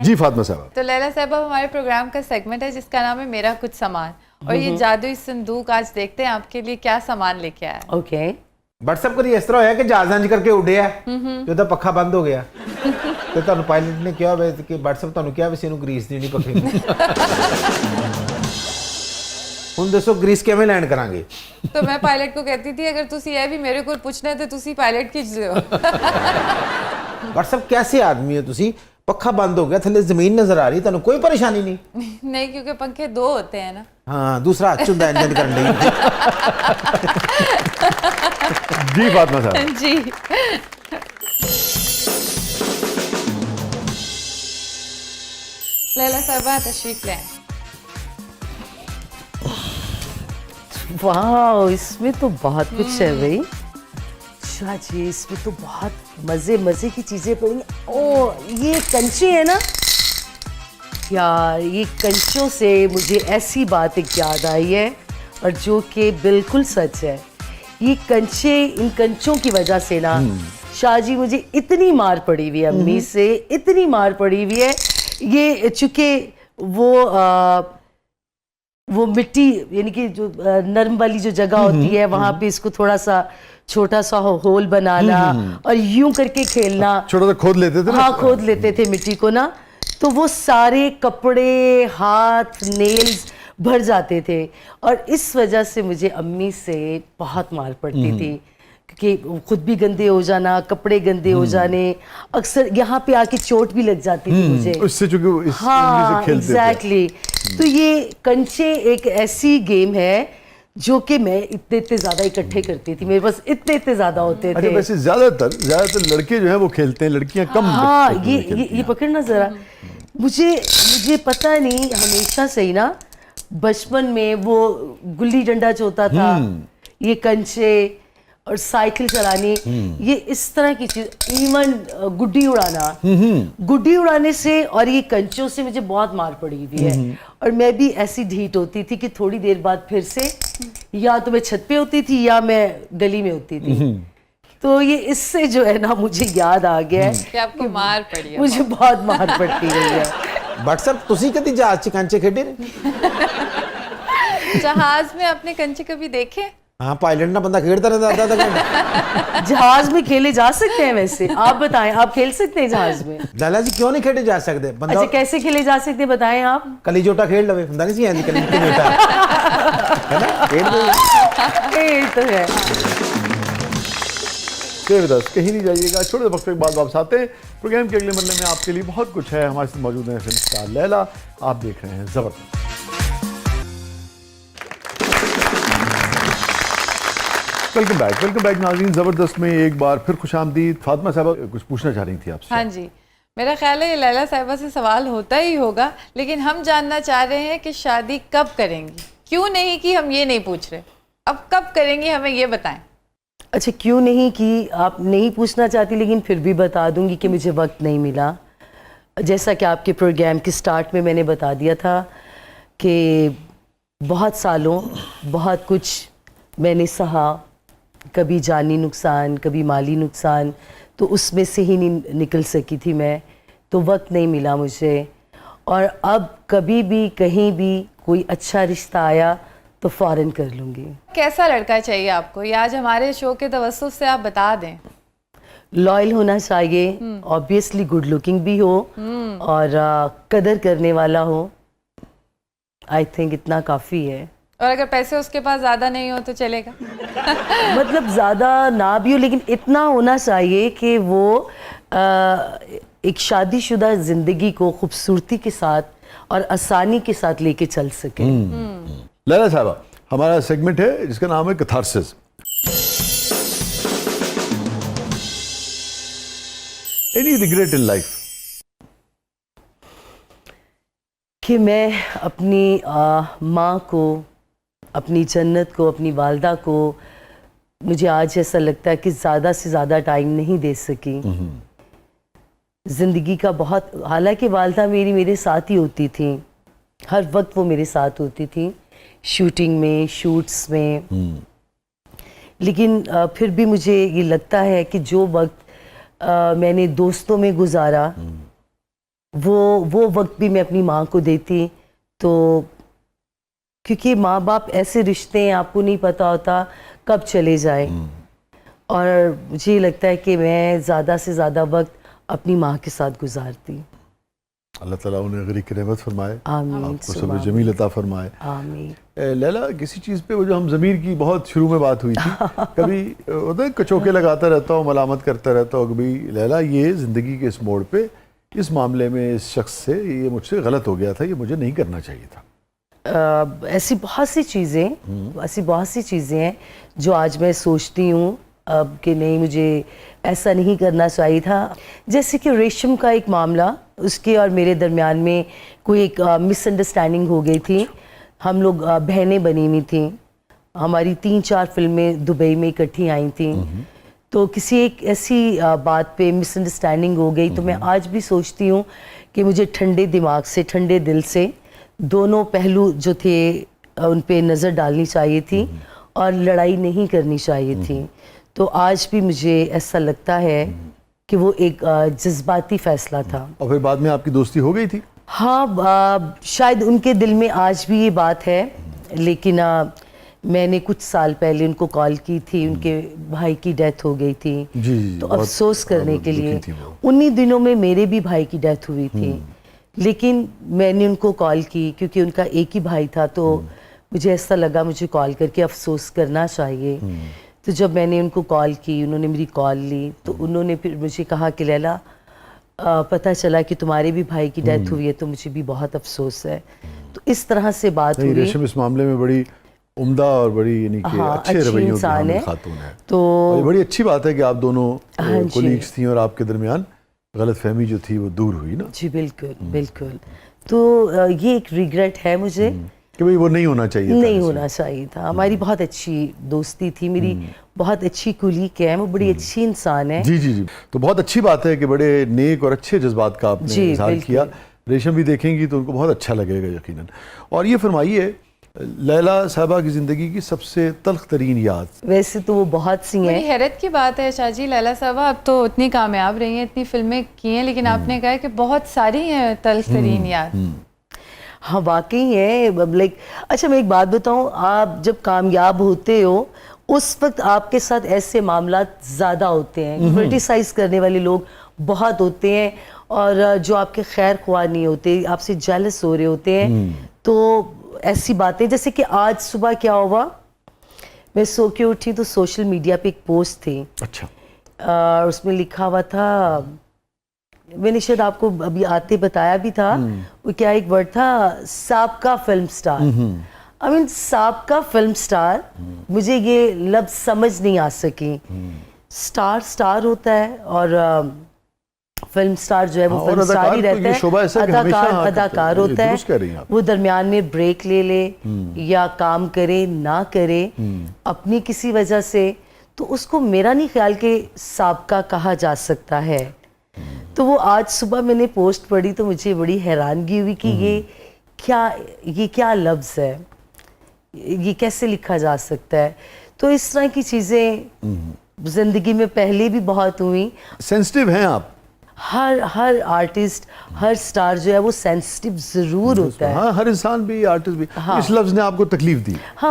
جی فاطمہ صاحب. تو لیلا صاحب ہمارے پروگرام کا سیگمنٹ ہے جس کا نام ہے میرا کچھ سامان, اور یہ جادوئی صندوق آج دیکھتے ہیں آپ کے لیے کیا سامان لے کے آیا ہے. اوکے. بٹ سب کدی اس طرح ہویا کہ جہاز انج کر کے اڈیا تو دا پکھا بند ہو گیا تو تانوں پائلٹ نے کیا کہ بٹ سب تانوں کیا ویسے اینوں گریس دینی پکھے ہن دسو گریس کیویں لینڈ کران گے. تو میں پائلٹ کو کہتی تھی اگر تسی یہ بھی میرے کو پوچھنا ہے تو تسی پائلٹ کھچ دیو. بٹ سب کیسے آدمی ہو تسی, پکھا بند ہو گیا تھلے زمین نظر آ رہی, تانوں کوئی پریشانی نہیں؟ نہیں کیونکہ پنکھے دو ہوتے ہیں نا. ہاں دوسرا ہاتھ چلدا انجن کرن لئی. جی فاطمہ صاحب. جی لیلا صاحبہ تشریف لیں. واو, اس میں تو بہت کچھ ہے بھائی. شاہ جی اس میں تو بہت مزے کی چیزیں پڑیں گی. او یہ کنچے ہیں نا یار, یہ کنچوں سے مجھے ایسی بات ایک یاد آئی ہے اور جو کہ بالکل سچ ہے. یہ کنچے, ان کنچوں کی وجہ سے نا شاہ جی مجھے اتنی مار پڑی ہوئی ہے امی سے, اتنی مار پڑی ہوئی ہے. یہ چونکہ وہ مٹی یعنی کہ جو نرم والی جو جگہ ہوتی ہے وہاں پہ اس کو تھوڑا سا چھوٹا سا ہول بنانا اور یوں کر کے کھیلنا, چھوٹا سا کھود لیتے تھے. ہاں کھود لیتے تھے مٹی کو نا, تو وہ سارے کپڑے, ہاتھ, نیلز بھر جاتے تھے. اور اس وجہ سے مجھے امی سے بہت مار پڑتی تھی کہ خود بھی گندے ہو جانا, کپڑے گندے ہو جانے, اکثر یہاں پہ آ کے چوٹ بھی لگ جاتی تھی مجھے. اس سے چونکہ اس ہاں سے کھیلتے تھے. ایگزیکٹلی. تو یہ کنچے ایک ایسی گیم ہے جو کہ میں اتنے زیادہ اکٹھے کرتی تھی, میرے پاس اتنے زیادہ ہوتے تھے. اچھا ویسے زیادہ تر لڑکے جو ہیں وہ کھیلتے ہیں, لڑکیاں کم. ہاں یہ پکڑنا ذرا, مجھے پتہ نہیں ہمیشہ سے ہی نا بچپن میں وہ گلی ڈنڈا جو ہوتا تھا, یہ کنچے اور سائیکل چلانی, یہ اس طرح کی چیز, ایون گڈی اڑانے سے اور یہ کنچوں سے مجھے بہت مار پڑی ہوئی ہے. اور میں بھی ایسی ڈھیٹ ہوتی تھی کہ تھوڑی دیر بعد پھر سے یا تو میں چھت پہ ہوتی تھی یا میں گلی میں ہوتی تھی. تو یہ اس سے جو ہے نا مجھے یاد آ گیا ہے کہ آپ کو مار پڑی ہے. مجھے بہت مار پڑتی رہی ہے. بٹ سب تسی کدی جہاز چ کنچے کھیڈے نے؟ جہاز میں اپنے کنچے کبھی دیکھے؟ ہاں پائلٹ نہ بندہ کھیڑتا رہتا آدھا گھنٹہ. جہاز میں کھیلے جا سکتے ہیں ویسے, آپ بتائیں آپ کھیل سکتے ہیں جہاز میں؟ لالا جی کیوں نہیں کھیڈے جا سکتے؟ بندہ اچھا کیسے کھیلے جا سکتے ہیں بتائیں آپ. کلی جوٹا کھیل لوے, بندہ نہیں سی آندی کلی جوٹا ہے نا, کھیل لوے. یہ تو ہے. کہیں نہیں جائیے گا, چھوٹے سے وقت کے بعد واپس آتے ہیں. پروگرام کے اگلے مرحلے میں آپ کے لیے بہت کچھ ہے. ہمارے ساتھ موجود ہیں فلم اسٹار لیلا, آپ دیکھ رہے ہیں زبردست. ویلکم بیک ناظرین. زبردست میں ایک بار پھر خوش آمدید. فاطمہ صاحبہ کچھ پوچھنا چاہ رہی تھی آپ سے. ہاں جی, میرا خیال ہے یہ لیلا صاحبہ سے سوال ہوتا ہی ہوگا, لیکن ہم جاننا چاہ رہے ہیں کہ شادی کب کریں گی. کیوں نہیں کی ہم یہ نہیں پوچھ رہے, اب کب کریں گی ہمیں یہ بتائیں. اچھا کیوں نہیں کی آپ نہیں پوچھنا چاہتی, لیکن پھر بھی بتا دوں گی کہ مجھے وقت نہیں ملا. جیسا کہ آپ کے پروگرام کے سٹارٹ میں نے بتا دیا تھا کہ بہت سالوں بہت کچھ میں نے سہا, کبھی جانی نقصان کبھی مالی نقصان, تو اس میں سے ہی نہیں نکل سکی تھی میں, تو وقت نہیں ملا مجھے. اور اب کبھی بھی کہیں بھی کوئی اچھا رشتہ آیا تو فوراً کر لوں گی. کیسا لڑکا چاہیے آپ کو, یہ آج ہمارے شو کے توسط سے آپ بتا دیں. لائل ہونا چاہیے, آبویسلی گڈ لکنگ بھی ہو اور قدر کرنے والا ہو. آئی تھنک اتنا کافی ہے. اور اگر پیسے اس کے پاس زیادہ نہیں ہو تو چلے گا؟ مطلب زیادہ نہ بھی ہو, لیکن اتنا ہونا چاہیے کہ وہ ایک شادی شدہ زندگی کو خوبصورتی کے ساتھ اور آسانی کے ساتھ لے کے چل سکے. لیلا صاحبہ ہمارا سیگمنٹ ہے جس کا نام ہے catharsis. Any regret in life? کہ میں اپنی ماں کو, اپنی جنت کو, اپنی والدہ کو, مجھے آج ایسا لگتا ہے کہ زیادہ سے زیادہ ٹائم نہیں دے سکی. زندگی کا بہت, حالانکہ والدہ میرے ساتھ ہی ہوتی تھیں, ہر وقت وہ میرے ساتھ ہوتی تھیں, شوٹنگ میں, شوٹس میں, لیکن پھر بھی مجھے یہ لگتا ہے کہ جو وقت میں نے دوستوں میں گزارا وہ وقت بھی میں اپنی ماں کو دیتی. تو کیونکہ ماں باپ ایسے رشتے ہیں آپ کو نہیں پتہ ہوتا کب چلے جائیں, اور مجھے لگتا ہے کہ میں زیادہ سے زیادہ وقت اپنی ماں کے ساتھ گزارتی. اللہ تعالیٰ انہیں غریق نعمت فرمائے, آمین, آپ کو صبر جمیل عطا فرمائے. آمین. لیلا, کسی چیز پہ وہ جو ہم ضمیر کی بہت شروع میں بات ہوئی تھی, کبھی ہوتا ہے کچوکے لگاتا رہتا ہوں, ملامت کرتا رہتا ہوں, کبھی لیلا یہ زندگی کے اس موڑ پہ اس معاملے میں اس شخص سے یہ مجھ سے غلط ہو گیا تھا, یہ مجھے نہیں کرنا چاہیے تھا. ایسی بہت سی چیزیں ہیں جو آج میں سوچتی ہوں اب کہ نہیں, مجھے ایسا نہیں کرنا چاہیے تھا. جیسے کہ ریشم کا ایک معاملہ, اس کے اور میرے درمیان میں کوئی ایک مس انڈرسٹینڈنگ ہو گئی تھی. ہم لوگ بہنیں بنی ہوئی تھیں, ہماری 3-4 فلمیں دبئی میں اکٹھی آئی تھیں. تو کسی ایک ایسی بات پہ مس انڈرسٹینڈنگ ہو گئی. تو میں آج بھی سوچتی ہوں کہ مجھے ٹھنڈے دماغ سے, ٹھنڈے دل سے دونوں پہلو جو تھے ان پہ نظر ڈالنی چاہیے تھی اور لڑائی نہیں کرنی چاہیے تھی. تو آج بھی مجھے ایسا لگتا ہے کہ وہ ایک جذباتی فیصلہ تھا. اور پھر بعد میں آپ کی دوستی ہو گئی تھی؟ ہاں, شاید ان کے دل میں آج بھی یہ بات ہے, لیکن میں نے کچھ سال پہلے ان کو کال کی تھی, ان کے بھائی کی ڈیتھ ہو گئی تھی. تو افسوس کرنے کے لیے انہی دنوں میں میرے بھی بھائی کی ڈیتھ ہوئی تھی, لیکن میں نے ان کو کال کی کیونکہ ان کا ایک ہی بھائی تھا. تو مجھے ایسا لگا مجھے کال کر کے افسوس کرنا چاہیے. تو جب میں نے ان کو کال کی, انہوں نے میری کال لی, تو انہوں نے پھر مجھے کہا کہ لیلا پتہ چلا کہ تمہارے بھی بھائی کی ڈیتھ ہوئی ہے, تو مجھے بھی بہت افسوس ہے. تو اس طرح سے بات ہوئی. ریشم اس معاملے میں بڑی عمدہ اور بڑی یعنی کہ اچھے رویوں کی حامل خاتون ہے. تو بڑی اچھی بات ہے کہ آپ دونوں کولیگز تھیں اور آپ کے درمیان غلط فہمی جو تھی وہ دور ہوئی نا. جی بالکل بالکل. تو یہ ایک ریگریٹ ہے مجھے کہ بھئی وہ نہیں ہونا چاہیے تھا. نہیں ہونا چاہیے تھا. ہماری بہت اچھی دوستی تھی, میری بہت اچھی کولیگ ہے, وہ بڑی اچھی انسان ہے. جی جی جی. تو بہت اچھی بات ہے کہ بڑے نیک اور اچھے جذبات کا آپ نے اظہار کیا. ریشم بھی دیکھیں گی تو ان کو بہت اچھا لگے گا یقیناً. اور یہ فرمائیے, لیلا صاحبہ کی زندگی کی سب سے تلخ ترین یاد؟ ویسے تو وہ بہت سی ہیں. بڑی حیرت کی بات ہے شاہ جی, لیلا صاحبہ اب تو اتنی کامیاب رہی ہیں, اتنی فلمیں کی ہیں, لیکن آپ نے کہا کہ بہت ساری ہیں تلخ ترین یاد. ہاں واقعی ہے. لائک اچھا میں ایک بات بتاؤں, آپ جب کامیاب ہوتے ہو اس وقت آپ کے ساتھ ایسے معاملات زیادہ ہوتے ہیں, کرٹیسائز کرنے والے لوگ بہت ہوتے ہیں, اور جو آپ کے خیر خواہ نہیں ہوتے, آپ سے جیلس ہو رہے ہوتے ہیں. تو ایسی باتیں, جیسے کہ آج صبح کیا ہوا, میں سو کے اٹھی تو سوشل میڈیا پہ ایک پوسٹ تھی. اچھا. اس میں لکھا ہوا تھا, میں نے شاید آپ کو ابھی آتے بتایا بھی تھا, وہ کیا ایک ورڈ تھا, سابقہ فلم سٹار. آئی مین سابقہ فلم سٹار, مجھے یہ لفظ سمجھ نہیں آ سکی. سٹار ہوتا ہے, اور فلم سٹار جو ہے وہ فلم سٹار ہی رہتا ہے, اداکار ہوتا ہے. وہ درمیان میں بریک لے لے یا کام کرے نہ کرے اپنی کسی وجہ سے, تو اس کو میرا نہیں خیال کہ سابقہ کہا جا سکتا ہے. تو وہ آج صبح میں نے پوسٹ پڑھی تو مجھے بڑی حیرانگی ہوئی کہ یہ کیا لفظ ہے, یہ کیسے لکھا جا سکتا ہے. تو اس طرح کی چیزیں زندگی میں پہلے بھی بہت ہوئی. سینسٹیو ہیں آپ؟ ہر آرٹسٹ, ہر سٹار جو ہے وہ سینسٹیو ضرور ہوتا ہے. ہاں, ہر انسان بھی, آرٹسٹ بھی. اس لفظ نے آپ کو تکلیف دی؟ ہاں